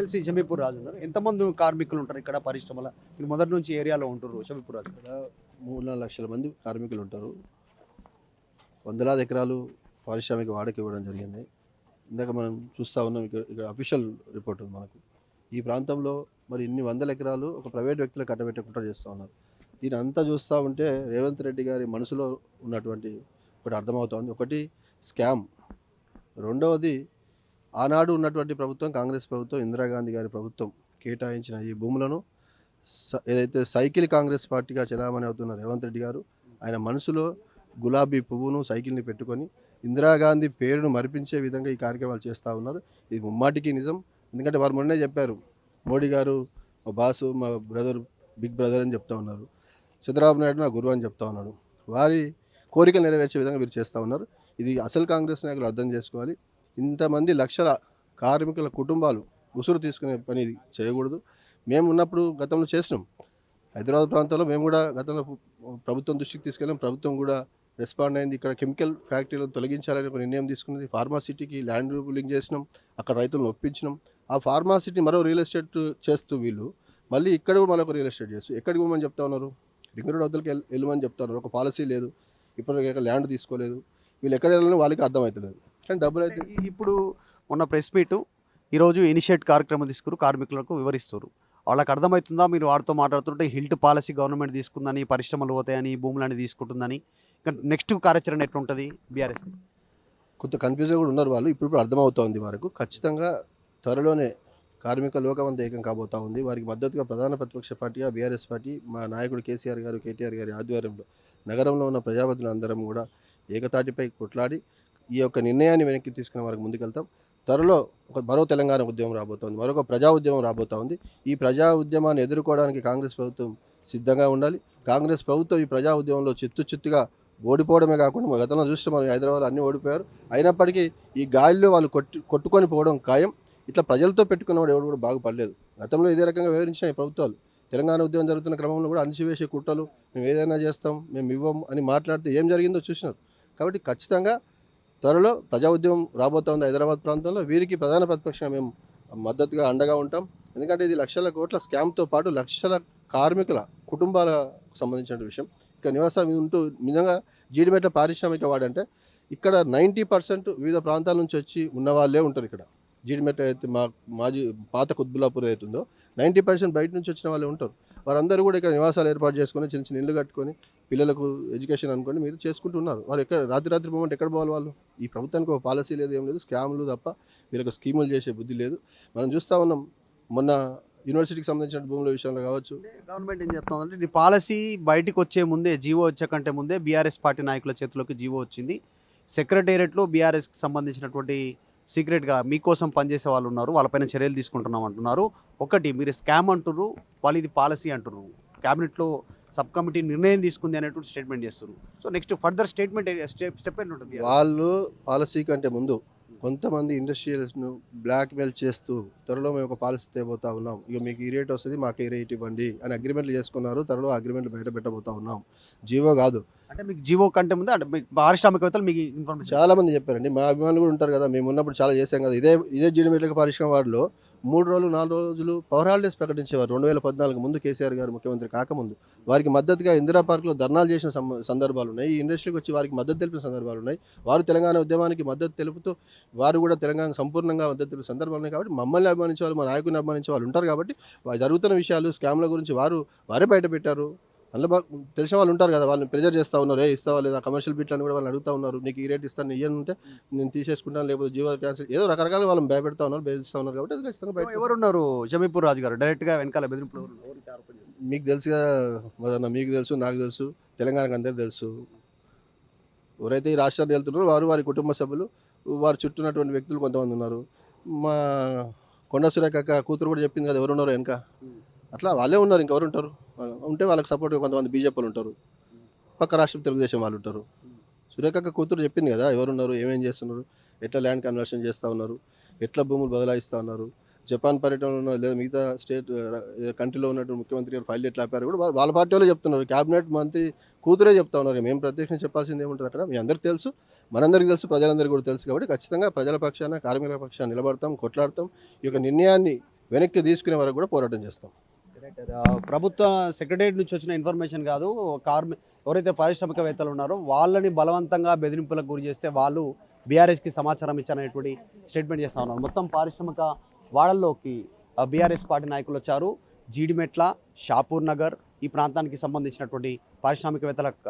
MLC Shamipur రాజు ఉన్నారు. ఎంతమంది కార్మికులు ఉంటారు ఇక్కడ పరిశ్రమల? మీరు మొదటి నుంచి ఏరియాలో ఉంటున్నారు షమీపూర్ రాజు. ఇక్కడ 3-4 లక్షల మంది కార్మికులు ఉంటారు. వందలాది ఎకరాలు పారిశ్రామిక వాడకి ఇవ్వడం జరిగింది. ఇందాక మనం చూస్తూ ఉన్నాం, ఇక్కడ అఫీషియల్ రిపోర్ట్ ఉంది మనకు. ఈ ప్రాంతంలో మరి ఇన్ని వందల ఎకరాలు ఒక ప్రైవేట్ వ్యక్తులకు కట్టబెట్టే కుట్ర చేస్తూ ఉన్నారు. దీని అంతా చూస్తూ ఉంటే రేవంత్ రెడ్డి గారి మనసులో ఉన్నటువంటి ఒకటి అర్థమవుతోంది. ఒకటి స్కామ్, రెండవది ఆనాడు ఉన్నటువంటి ప్రభుత్వం, కాంగ్రెస్ ప్రభుత్వం, ఇందిరాగాంధీ గారి ప్రభుత్వం కేటాయించిన ఈ భూములను ఏదైతే సైకిల్ కాంగ్రెస్ పార్టీగా చలామణి అవుతున్న రేవంత్ రెడ్డి గారు ఆయన మనసులో గులాబీ పువ్వును సైకిల్ని పెట్టుకొని ఇందిరాగాంధీ పేరును మరిపించే విధంగా ఈ కార్యక్రమాలు చేస్తూ ఉన్నారు. ఇది ముమ్మాటికి నిజం. ఎందుకంటే వారు మొన్నే చెప్పారు, మోడీ గారు మా బాసు, మా బ్రదర్, బిగ్ బ్రదర్ అని చెప్తా ఉన్నారు. చంద్రబాబు నాయుడు నా గురువు అని చెప్తా ఉన్నాడు. వారి కోరికలు నెరవేర్చే విధంగా వీరు చేస్తూ ఉన్నారు. ఇది అసలు కాంగ్రెస్ నాయకులు అర్థం చేసుకోవాలి. ఇంతమంది లక్షల కార్మికుల కుటుంబాలు ఉసురు తీసుకునే పని ఇది చేయకూడదు. మేము ఉన్నప్పుడు గతంలో చేసినాం. హైదరాబాద్ ప్రాంతంలో మేము కూడా గతంలో ప్రభుత్వం దృష్టికి తీసుకెళ్ళాం. ప్రభుత్వం కూడా రెస్పాండ్ అయింది. ఇక్కడ కెమికల్ ఫ్యాక్టరీలను తొలగించాలని ఒక నిర్ణయం తీసుకున్నది. ఫార్మాసిటీకి ల్యాండ్ రూలింగ్ చేసినాం, అక్కడ రైతులను ఒప్పించినాం. ఆ ఫార్మాసిటీ మరో రియల్ ఎస్టేట్ చేస్తూ వీళ్ళు మళ్ళీ ఇక్కడ మరొక రియల్ ఎస్టేట్ చేస్తూ ఎక్కడికి పోమని చెప్తా ఉన్నారు? రింగ్ రోడ్ వద్దరికి వెళ్ళమని చెప్తా ఉన్నారు. ఒక పాలసీ లేదు, ఇప్పటికీ ల్యాండ్ తీసుకోలేదు. వీళ్ళు ఎక్కడ వెళ్ళాలని వాళ్ళకి అర్థమవుతలేదు. కానీ డబ్బులు అయితే ఇప్పుడు మొన్న ప్రెస్ మీటు ఈరోజు ఇనిషియేట్ కార్యక్రమం తీసుకురు, కార్మికులకు వివరిస్తారు. వాళ్ళకి అర్థమవుతుందా? మీరు వారితో మాట్లాడుతుంటే హిల్ట్ పాలసీ గవర్నమెంట్ తీసుకుందని, పరిశ్రమలు పోతాయని, భూములని తీసుకుంటుందని, నెక్స్ట్ కార్యాచరణ ఎట్లుంటుంది బీఆర్ఎస్? కొంత కన్ఫ్యూజన్ కూడా ఉన్నారు వాళ్ళు. ఇప్పుడు అర్థమవుతోంది వరకు. ఖచ్చితంగా త్వరలోనే కార్మిక లోకం అంతా ఏకం కాబోతా ఉంది. వారికి మద్దతుగా ప్రధాన ప్రతిపక్ష పార్టీగా బీఆర్ఎస్ పార్టీ, మా నాయకుడు కేసీఆర్ గారు, కేటీఆర్ గారి ఆధ్వర్యంలో నగరంలో ఉన్న ప్రజాపతులు అందరం కూడా ఏకతాటిపై కొట్లాడి ఈ యొక్క నిర్ణయాన్ని వెనక్కి తీసుకునే వరకు ముందుకెళ్తాం. త్వరలో మరో తెలంగాణ ఉద్యమం రాబోతోంది, మరొక ప్రజా ఉద్యమం రాబోతూ ఉంది. ఈ ప్రజా ఉద్యమాన్ని ఎదుర్కోవడానికి కాంగ్రెస్ ప్రభుత్వం సిద్ధంగా ఉండాలి. కాంగ్రెస్ ప్రభుత్వం ఈ ప్రజా ఉద్యమంలో చిత్తుగా ఓడిపోవడమే కాకుండా గతంలో చూస్తే మనం హైదరాబాద్లో అన్నీ ఓడిపోయారు. అయినప్పటికీ ఈ గాలిలో వాళ్ళు కొట్టుకొని పోవడం ఖాయం. ఇట్లా ప్రజలతో పెట్టుకున్నవాడు ఎవరు కూడా బాగుపడలేదు. గతంలో ఇదే రకంగా వివరించిన ఈ ప్రభుత్వాలు తెలంగాణ ఉద్యమం జరుగుతున్న క్రమంలో కూడా అణిచివేసే కుట్రలు, మేము ఏదైనా చేస్తాం, మేము ఇవ్వం అని మాట్లాడితే ఏం జరిగిందో చూసినారు. కాబట్టి ఖచ్చితంగా త్వరలో ప్రజా ఉద్యమం రాబోతోంది హైదరాబాద్ ప్రాంతంలో. వీరికి ప్రధాన ప్రతిపక్షంగా మేము మద్దతుగా అండగా ఉంటాం. ఎందుకంటే ఇది లక్షల కోట్ల స్కామ్తో పాటు లక్షల కార్మికుల కుటుంబాలకు సంబంధించిన విషయం. ఇక్కడ నివాసం ఉంటూ నిజంగా జీడిమెట్ల పారిశ్రామిక వాడంటే ఇక్కడ 90% వివిధ ప్రాంతాల నుంచి వచ్చి ఉన్న వాళ్ళే ఉంటారు. ఇక్కడ జీడిమెట్ల అయితే మాజీ పాత కుత్బుల్లాపూర్ అవుతుందో 90% బయట నుంచి వచ్చిన వాళ్ళే ఉంటారు. వారందరూ కూడా ఇక్కడ నివాసాలు ఏర్పాటు చేసుకొని చిన్న చిన్న ఇల్లు కట్టుకొని పిల్లలకు ఎడ్యుకేషన్ అనుకోండి మీరు చేసుకుంటూ ఉన్నారు. వారు ఎక్కడ రాత్రి మూమెంట్ ఎక్కడ పోవాలి వాళ్ళు? ఈ ప్రభుత్వానికి ఒక పాలసీ లేదు, ఏం లేదు, స్కామ్లు తప్ప వీళ్ళకి స్కీములు చేసే బుద్ధి లేదు. మనం చూస్తూ ఉన్నాం, మొన్న యూనివర్సిటీకి సంబంధించిన భూముల విషయంలో కావచ్చు. గవర్నమెంట్ ఏం చెప్తుందంటే ఇది పాలసీ బయటికి వచ్చే ముందే, జీవో వచ్చే కంటే ముందే బీఆర్ఎస్ పార్టీ నాయకుల చేతిలోకి జీవో వచ్చింది. సెక్రటేరియట్లో బీఆర్ఎస్కి సంబంధించినటువంటి సీక్రెట్గా మీకోసం పనిచేసే వాళ్ళు ఉన్నారు, వాళ్ళపైన చర్యలు తీసుకుంటున్నాం అంటున్నారు. ఒకటి మీరు స్కామ్ అంటున్నారు, వాళ్ళు ఇది పాలసీ అంటున్నారు. క్యాబినెట్లో సబ్ కమిటీ నిర్ణయం తీసుకుంది అనేటువంటి స్టేట్మెంట్ చేస్తున్నారు. So next further statement step ఏంటి ఉంటుంది? వాళ్ళు పాలసీ కంటే ముందు కొంతమంది ఇండస్ట్రియల్స్ను బ్లాక్మెయిల్ చేస్తూ త్వరలో మేము ఒక పాలసీ తేబోతా ఉన్నాం, ఇక మీకు ఈ రేట్ వస్తుంది, మాకు ఈ రేట్ ఇవ్వండి అని అగ్రిమెంట్లు చేసుకున్నారు. త్వరలో అగ్రిమెంట్లు బయట పెట్టబోతా ఉన్నాం. జీవో కాదు. అంటే మీకు జీవో కంటే ముందు అంటే మీకు పారిశ్రామికవేత్తలు మీకు ఇన్ఫర్మేషన్ చాలా మంది చెప్పారండి. మా అభిమానులు కూడా ఉంటారు కదా, మేము ఉన్నప్పుడు చాలా చేసాం కదా. ఇదే జీడిమెట్ల పారిశ్రామిక వార్డులో 3 రోజులు 4 రోజులు పవర్ హాలిడేస్ ప్రకటించేవారు. 2014 ముందు కేసీఆర్ గారు ముఖ్యమంత్రి కాకముందు వారికి మద్దతుగా ఇందిరా పార్క్లో ధర్నాలు చేసిన సందర్భాలు ఉన్నాయి. ఈ ఇండస్ట్రీకి వచ్చి వారికి మద్దతు తెలిపిన సందర్భాలు ఉన్నాయి. వారు తెలంగాణ ఉద్యమానికి మద్దతు తెలుపుతూ వారు కూడా తెలంగాణ సంపూర్ణంగా మద్దతు తెలిపిన సందర్భాలు ఉన్నాయి. కాబట్టి మమ్మల్ని అభిమానించే వాళ్ళు, మా నాయకుని అభిమానించే వాళ్ళు ఉంటారు. కాబట్టి జరుగుతున్న విషయాలు, స్కామ్ల గురించి వారే బయట పెట్టారు. అందులో తెలిసిన వాళ్ళు ఉంటారు కదా, వాళ్ళని ప్రెజర్ చేస్తూ ఉన్నారు, ఇస్తావా లేదా, కమర్షియల్ బిట్లని కూడా వాళ్ళు అడుగుతూ ఉన్నారు. నీకు ఈ రేట్ ఇస్తాను, ఇయ్యనుంటే నేను తీసేసుకుంటాను, లేకపోతే జీవో క్యాన్సిల్, ఏదో రకరకాల వాళ్ళని భయపెడతా ఉన్నారు, బెదిరిస్తూ ఉన్నారు. కాబట్టి అది ఖచ్చితంగా బయట. ఎవరున్నారు షమీపూర్ రాజు గారు డైరెక్ట్గా వెనకాల బెదిరింపులు? మీకు తెలుసుగా మొదన్న, మీకు తెలుసు, నాకు తెలుసు, తెలంగాణకు అందరికీ తెలుసు. ఎవరైతే ఈ రాష్ట్రాన్ని వెళ్తున్నారో వారు, వారి కుటుంబ సభ్యులు, వారు చుట్టూన్నటువంటి వ్యక్తులు కొంతమంది ఉన్నారు. మా కొండ సురేఖ కూతురు కూడా చెప్పింది కదా ఎవరున్నారో వెనక. అట్లా వాళ్ళే ఉన్నారు, ఇంకెవరు ఉంటారు? ఉంటే వాళ్ళకి సపోర్ట్గా కొంతమంది బీజేపీలు ఉంటారు, పక్క రాష్ట్రం తెలుగుదేశం వాళ్ళు ఉంటారు. సురేఖ కూతురు చెప్పింది కదా ఎవరున్నారు, ఏమేం చేస్తున్నారు, ఎట్లా ల్యాండ్ కన్వర్షన్ చేస్తూ ఉన్నారు, ఎట్లా భూములు బదలాయిస్తూ ఉన్నారు, జపాన్ పర్యటనలో లేదా మిగతా స్టేట్ కంట్రీలో ఉన్నటువంటి ముఖ్యమంత్రి గారు ఫైల్ ఎట్లా ఆపారు కూడా వాళ్ళ పార్టీ వాళ్ళే చెప్తున్నారు. క్యాబినెట్ మంత్రి కూతురే చెప్తా ఉన్నారు. మేము ప్రత్యేకంగా చెప్పాల్సింది ఏముంటుంది అక్కడ? మీ అందరికీ తెలుసు, మనందరికీ తెలుసు, ప్రజలందరికీ కూడా తెలుసు. కాబట్టి ఖచ్చితంగా ప్రజల పక్షాన, కార్మికుల పక్షాన నిలబడతాం, కొట్లాడతాం. ఈ యొక్క నిర్ణయాన్ని వెనక్కి తీసుకునే వరకు కూడా పోరాటం చేస్తాం. ప్రభుత్వ సెక్రటరియట్ నుంచి వచ్చిన ఇన్ఫర్మేషన్ కాదు, ఎవరైతే పారిశ్రామికవేత్తలు ఉన్నారో వాళ్ళని బలవంతంగా బెదిరింపులకు గురి చేస్తే వాళ్ళు బీఆర్ఎస్కి సమాచారం ఇచ్చారనేటువంటి స్టేట్మెంట్ చేస్తూ ఉన్నారు. మొత్తం పారిశ్రామిక వాడల్లోకి బీఆర్ఎస్ పార్టీ నాయకులు వచ్చారు. జీడిమెట్ల, షాపూర్ నగర్ ఈ ప్రాంతానికి సంబంధించినటువంటి పారిశ్రామికవేత్తలకు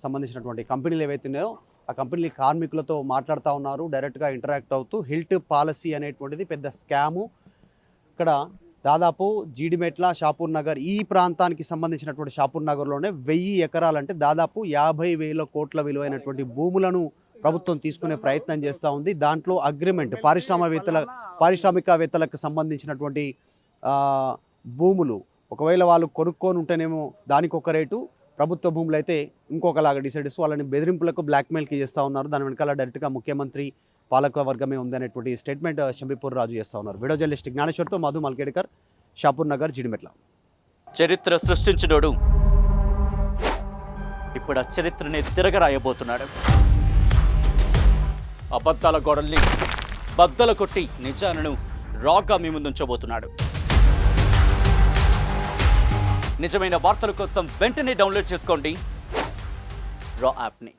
సంబంధించినటువంటి కంపెనీలు ఏవైతే ఉన్నాయో ఆ కంపెనీ కార్మికులతో మాట్లాడుతూ ఉన్నారు. డైరెక్ట్గా ఇంటరాక్ట్ అవుతూ హిల్ట్ పాలసీ అనేటువంటిది పెద్ద స్కాము. ఇక్కడ దాదాపు జీడిమెట్ల, షాపూర్ నగర్ ఈ ప్రాంతానికి సంబంధించినటువంటి షాపూర్ నగర్లోనే 1000 ఎకరాలంటే దాదాపు 50,000 కోట్ల విలువైనటువంటి భూములను ప్రభుత్వం తీసుకునే ప్రయత్నం చేస్తూ ఉంది. దాంట్లో అగ్రిమెంట్ పారిశ్రామికవేత్తలకు సంబంధించినటువంటి భూములు ఒకవేళ వాళ్ళు కొనుక్కొని ఉంటేనేమో దానికి ఒక రేటు, ప్రభుత్వ భూములు అయితే ఇంకొకలాగా డిసైడ్ చేస్తూ వాళ్ళని బెదిరింపులకు బ్లాక్మెయిల్కి చేస్తూ ఉన్నారు. దాని వెనకాల డైరెక్ట్గా ముఖ్యమంత్రి పాలక వర్గమే ఉంది అనేటువంటి స్టేట్మెంట్ షంబీపూర్ రాజు చేస్తూ ఉన్నారు. వీడియో జర్నలిస్ట్ జ్ఞానేశ్వర్తో మధు మల్కేడ్కర్, షాపూర్ నగర్, జీడిమెట్ల. చరిత్ర సృష్టించినోడు ఇప్పుడు ఆ చరిత్రని తిరగరాయబోతున్నాడు. అబద్ధాల గోడల్ని బద్దలు కొట్టి నిజాలను రాగా మీ ముందుంచబోతున్నాడు. నిజమైన వార్తల కోసం వెంటనే డౌన్లోడ్ చేసుకోండి రా యాప్ని.